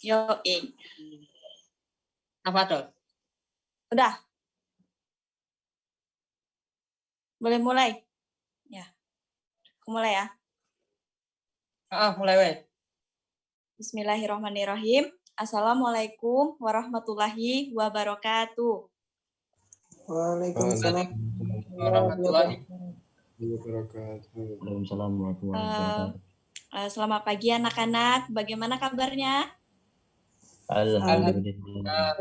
Yo, Tafadhol. udah. Boleh mulai? Ya. Aku mulai ya. Mulai weh. Bismillahirrahmanirrahim. Assalamualaikum warahmatullahi wabarakatuh. Waalaikumsalam Warahmatullahi wabarakatuh. Waalaikumsalam warahmatullahi wabarakatuh. Selamat pagi anak-anak. Bagaimana kabarnya? Alhamdulillah.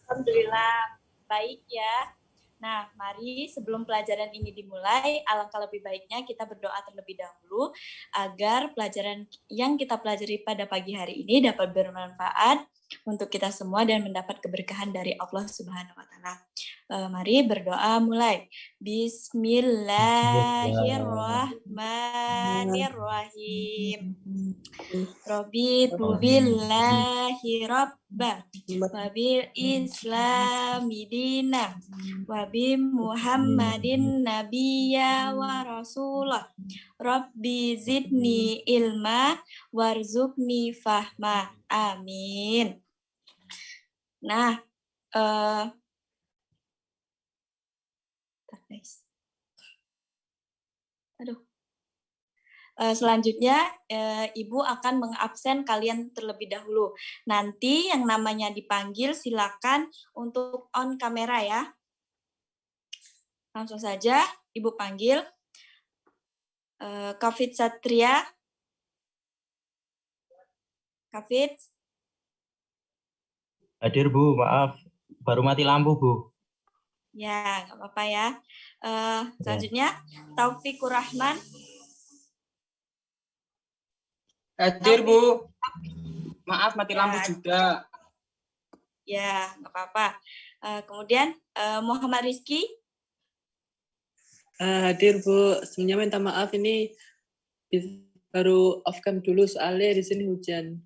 Alhamdulillah. Baik ya. Nah, mari sebelum pelajaran ini dimulai, alangkah lebih baiknya kita berdoa terlebih dahulu agar pelajaran yang kita pelajari pada pagi hari ini dapat bermanfaat untuk kita semua dan mendapat keberkahan dari Allah Subhanahu wa taala. Mari berdoa mulai. Bismillahirrahmanirrahim. Rabbi billahi rabba wa bil islami dina wa bi Muhammadin nabiyya wa rasulah. Rabbi zidni ilma warzuqni fahma. Amin. Nah, selanjutnya Ibu akan mengabsen kalian terlebih dahulu. Nanti yang namanya dipanggil silakan untuk on kamera ya. Langsung saja Ibu panggil Kafid Satria. Kafid. Hadir Bu, maaf. Baru mati lampu Bu. Ya, nggak apa-apa ya. Selanjutnya Taufikur Rahman. Hadir Bu. Maaf mati lampu juga. Ya, nggak apa-apa. Kemudian Muhammad Rizky. Hadir Bu. Sebenarnya minta maaf ini baru off cam dulu soalnya di sini hujan.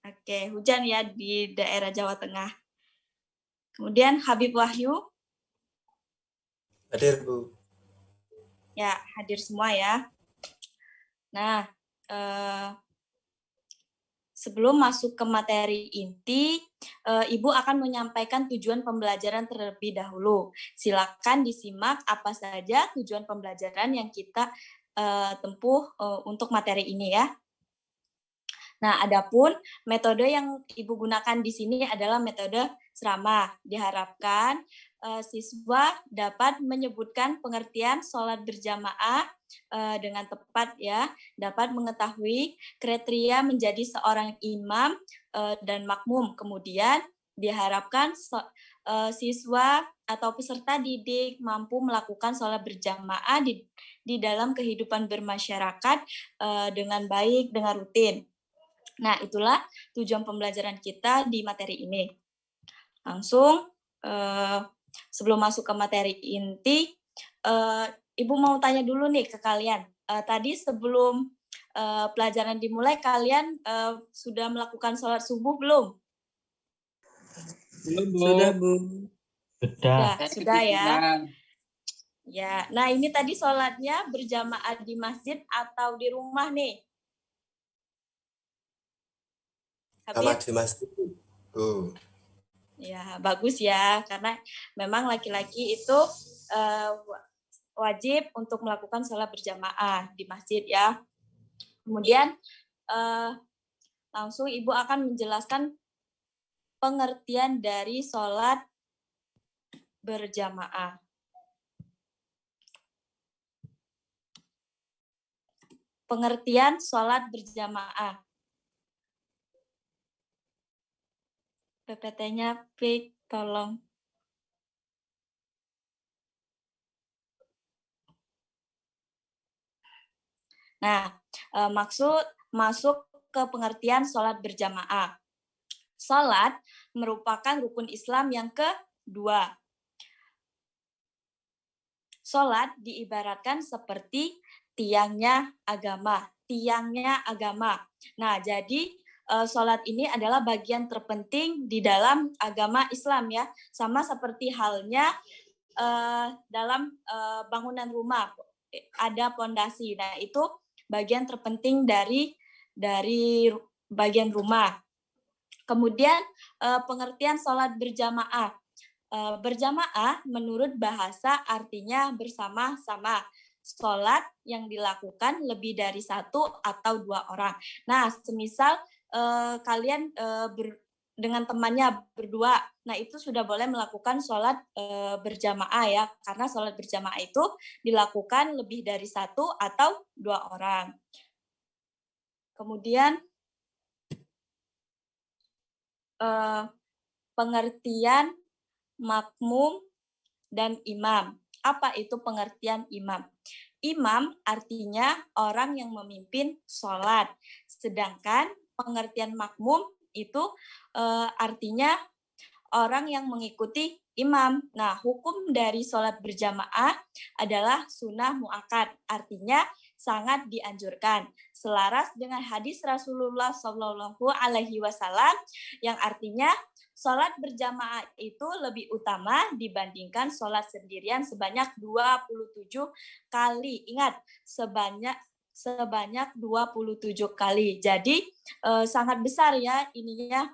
Oke, hujan ya di daerah Jawa Tengah. Kemudian Habib Wahyu. Hadir Bu. Ya, hadir semua ya. Nah, sebelum masuk ke materi inti, Ibu akan menyampaikan tujuan pembelajaran terlebih dahulu. Silakan disimak apa saja tujuan pembelajaran yang kita tempuh untuk materi ini ya. Nah, adapun metode yang Ibu gunakan di sini adalah metode ceramah. Diharapkan siswa dapat menyebutkan pengertian sholat berjamaah dengan tepat ya, dapat mengetahui kriteria menjadi seorang imam dan makmum. Kemudian diharapkan siswa atau peserta didik mampu melakukan sholat berjamaah di dalam kehidupan bermasyarakat dengan baik, dengan rutin. Nah, itulah tujuan pembelajaran kita di materi ini. Langsung, sebelum masuk ke materi inti, Ibu mau tanya dulu nih ke kalian. Tadi sebelum pelajaran dimulai, kalian sudah melakukan sholat subuh belum? Belum Bu. Sudah Bu. Sudah ya. Ya, nah ini tadi sholatnya berjamaah di masjid atau di rumah nih? Sama di masjid. Ya, bagus ya, karena memang laki-laki itu wajib untuk melakukan sholat berjamaah di masjid ya. Kemudian langsung Ibu akan menjelaskan pengertian dari sholat berjamaah. Pengertian sholat berjamaah. PPT-nya Pik, tolong. Nah, masuk ke pengertian sholat berjamaah. Sholat merupakan rukun Islam yang kedua. Sholat diibaratkan seperti tiangnya agama. Nah, jadi sholat ini adalah bagian terpenting di dalam agama Islam ya, sama seperti halnya dalam bangunan rumah ada pondasi. Nah, itu bagian terpenting dari dari bagian rumah. Kemudian pengertian sholat berjamaah. Berjamaah menurut bahasa artinya bersama-sama. Sholat yang dilakukan lebih dari satu atau dua orang. Nah, semisal kalian dengan temannya berdua, nah itu sudah boleh melakukan sholat berjamaah ya, karena sholat berjamaah itu dilakukan lebih dari satu atau dua orang. Kemudian pengertian makmum dan imam. Apa itu pengertian imam? Imam artinya orang yang memimpin sholat. Sedangkan pengertian makmum itu artinya orang yang mengikuti imam. Nah, hukum dari sholat berjamaah adalah sunnah muakkad. Artinya sangat dianjurkan. Selaras dengan hadis Rasulullah Shallallahu Alaihi Wasallam yang artinya sholat berjamaah itu lebih utama dibandingkan sholat sendirian sebanyak 27 kali. Ingat, sebanyak 27 kali. Jadi sangat besar ya ininya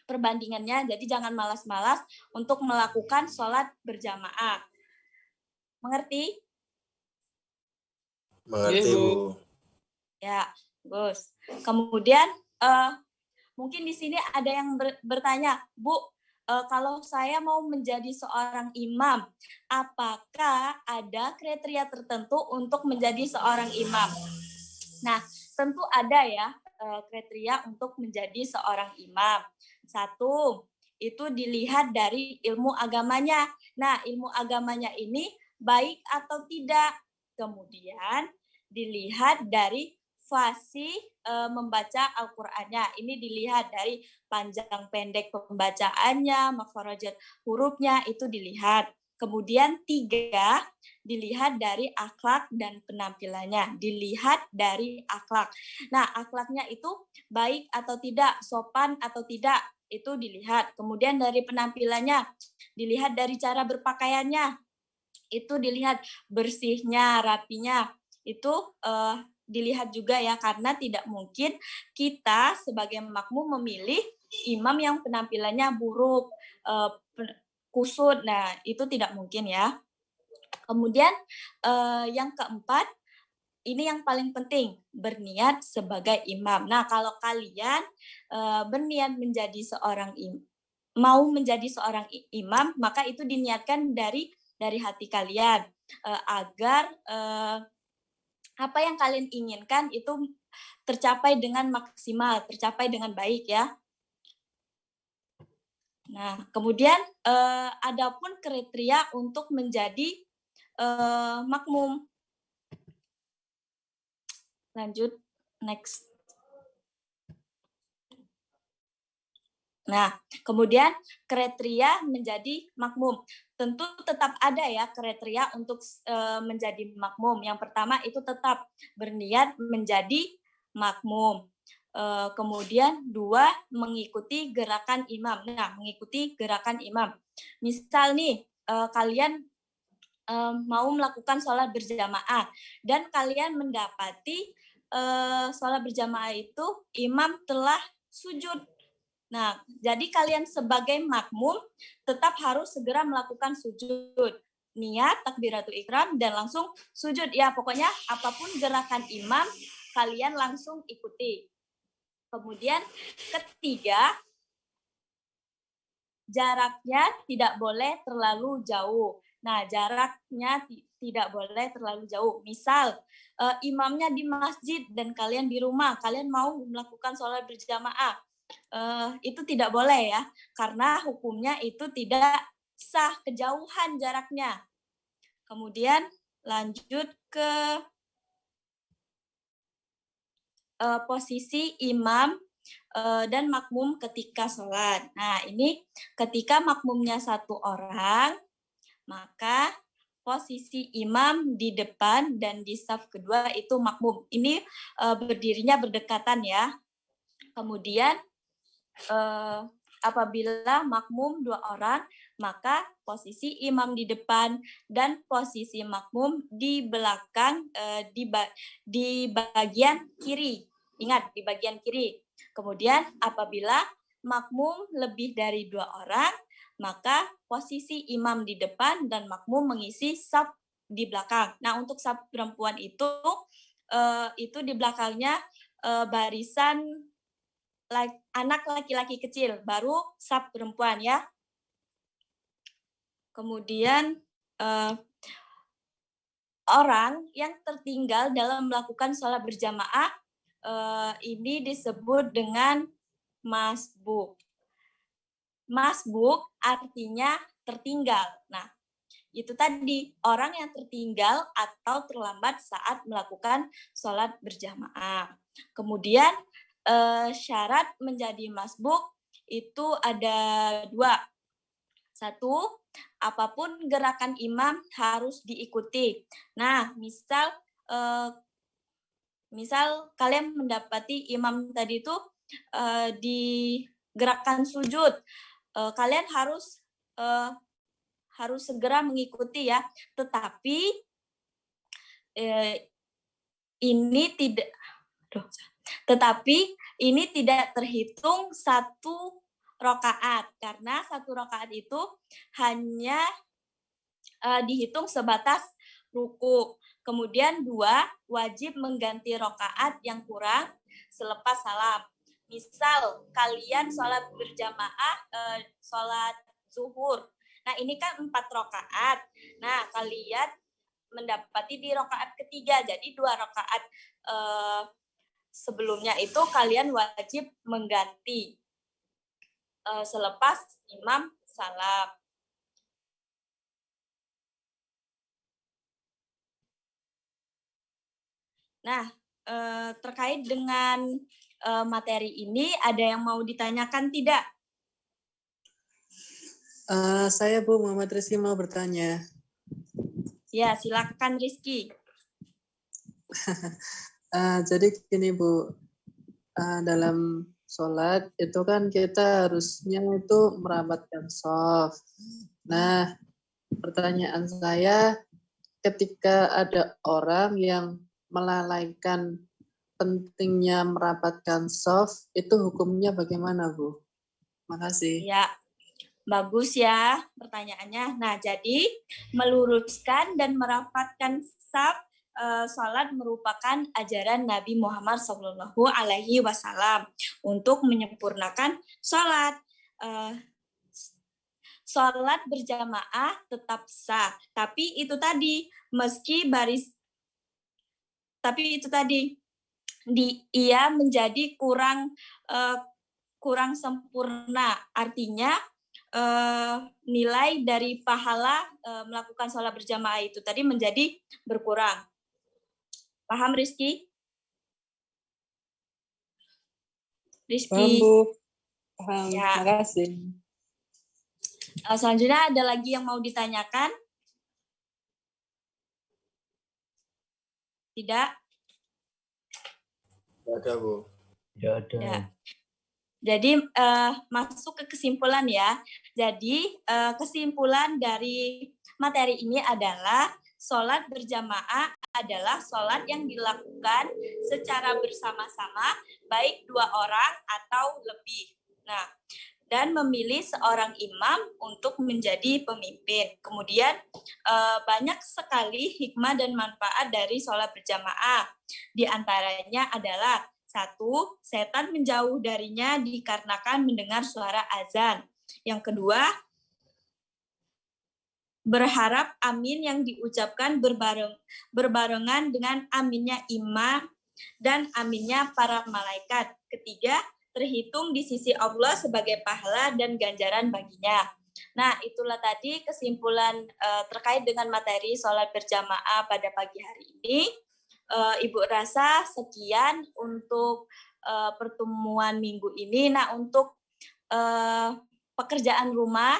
perbandingannya. Jadi jangan malas-malas untuk melakukan sholat berjamaah. Mengerti? Mengerti, Bu. Ya, Gus. Kemudian mungkin di sini ada yang bertanya, Bu, kalau saya mau menjadi seorang imam, apakah ada kriteria tertentu untuk menjadi seorang imam? Nah, tentu ada ya kriteria untuk menjadi seorang imam. Satu, itu dilihat dari ilmu agamanya. Nah, ilmu agamanya ini baik atau tidak. Kemudian dilihat dari fasih membaca Al-Qur'annya. Ini dilihat dari panjang pendek pembacaannya, makhrajat hurufnya itu dilihat. Kemudian 3, dilihat dari akhlak dan penampilannya. Dilihat dari akhlak. Nah, akhlaknya itu baik atau tidak, sopan atau tidak, itu dilihat. Kemudian dari penampilannya, dilihat dari cara berpakaiannya. Itu dilihat bersihnya, rapinya. Itu dilihat juga ya, karena tidak mungkin kita sebagai makmum memilih imam yang penampilannya buruk, kusut. Nah, itu tidak mungkin ya. Kemudian yang keempat, ini yang paling penting, berniat sebagai imam. Nah, kalau kalian berniat menjadi seorang mau menjadi seorang imam, maka itu diniatkan dari hati kalian agar apa yang kalian inginkan itu tercapai dengan maksimal, tercapai dengan baik ya. Nah, kemudian adapun kriteria untuk menjadi makmum. Lanjut, next. Nah, kemudian kriteria menjadi makmum. Tentu tetap ada ya kriteria untuk menjadi makmum. Yang pertama itu tetap berniat menjadi makmum. Kemudian 2, mengikuti gerakan imam. Nah, mengikuti gerakan imam. Misal nih, kalian mau melakukan sholat berjamaah dan kalian mendapati sholat berjamaah itu imam telah sujud. Nah, jadi kalian sebagai makmum tetap harus segera melakukan sujud. Niat, takbiratul ihram, dan langsung sujud. Ya, pokoknya apapun gerakan imam, kalian langsung ikuti. Kemudian ketiga, jaraknya tidak boleh terlalu jauh. Nah, jaraknya tidak boleh terlalu jauh. Misal, imamnya di masjid dan kalian di rumah, kalian mau melakukan sholat berjamaah. Itu tidak boleh ya, karena hukumnya itu tidak sah, kejauhan jaraknya. Kemudian lanjut ke posisi imam dan makmum ketika sholat. Nah, ini ketika makmumnya 1 orang, maka posisi imam di depan dan di saf kedua itu makmum. Ini berdirinya berdekatan ya. Kemudian apabila makmum 2 orang, maka posisi imam di depan dan posisi makmum di belakang di bagian kiri. Ingat, di bagian kiri. Kemudian apabila makmum lebih dari 2 orang, maka posisi imam di depan dan makmum mengisi saf di belakang. Nah, untuk saf perempuan itu di belakangnya barisan anak laki-laki kecil, baru saf perempuan ya. Kemudian orang yang tertinggal dalam melakukan sholat berjamaah ini disebut dengan masbuk. Masbuk artinya tertinggal. Nah, itu tadi orang yang tertinggal atau terlambat saat melakukan sholat berjamaah. Kemudian syarat menjadi masbuk itu ada 2. 1, apapun gerakan imam harus diikuti. Nah, misal kalian mendapati imam tadi itu di gerakan sujud, kalian harus segera mengikuti ya. Tetapi ini tidak terhitung 1 rakaat, karena 1 rakaat itu hanya dihitung sebatas ruku. Kemudian 2, wajib mengganti rakaat yang kurang selepas salam. Misal kalian sholat berjamaah, sholat zuhur. Nah, ini kan 4 rakaat. Nah, kalian mendapati di rakaat ketiga, jadi 2 rakaat sebelumnya itu kalian wajib mengganti selepas imam salam. Nah, terkait dengan materi ini, ada yang mau ditanyakan tidak? Saya Bu Muhammad Rizky mau bertanya. Ya, silakan Rizky. Jadi gini Bu, dalam sholat itu kan kita harusnya itu merapatkan shaf. Nah, pertanyaan saya, ketika ada orang yang melalaikan pentingnya merapatkan shaf, itu hukumnya bagaimana Bu? Makasih. Ya, bagus ya pertanyaannya. Nah, jadi meluruskan dan merapatkan shaf sholat merupakan ajaran Nabi Muhammad SAW untuk menyempurnakan sholat. Sholat berjamaah tetap sah, tapi itu tadi ia menjadi kurang sempurna. Artinya nilai dari pahala melakukan sholat berjamaah itu tadi menjadi berkurang. Paham, Rizky? Paham, Bu. Paham. Ya. Terima kasih. Selanjutnya ada lagi yang mau ditanyakan? Tidak? Tidak ada, Bu. Tidak ada. Ya. Jadi masuk ke kesimpulan ya. Jadi kesimpulan dari materi ini adalah sholat berjamaah adalah sholat yang dilakukan secara bersama-sama, baik 2 orang atau lebih. Nah, dan memilih seorang imam untuk menjadi pemimpin. Kemudian banyak sekali hikmah dan manfaat dari sholat berjamaah. Di antaranya adalah 1, setan menjauh darinya dikarenakan mendengar suara azan. Yang kedua, berharap amin yang diucapkan berbarengan dengan aminnya imam dan aminnya para malaikat. Ketiga, terhitung di sisi Allah sebagai pahala dan ganjaran baginya. Nah, itulah tadi kesimpulan terkait dengan materi sholat berjamaah pada pagi hari ini. Ibu rasa sekian untuk pertemuan minggu ini. Nah, untuk pekerjaan rumah,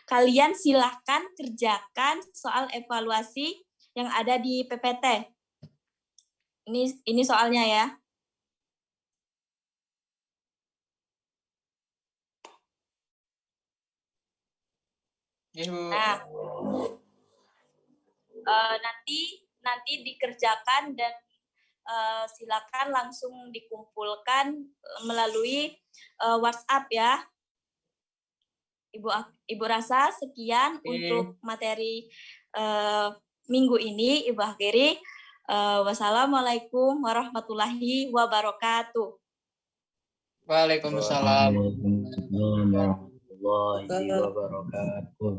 kalian silahkan kerjakan soal evaluasi yang ada di PPT. Ini soalnya ya. Nah, nanti dikerjakan dan silakan langsung dikumpulkan melalui WhatsApp ya. Ibu rasa sekian untuk materi minggu ini. Ibu akhiri. Wassalamualaikum warahmatullahi wabarakatuh. Waalaikumsalam. Waalaikumsalam warahmatullahi wabarakatuh.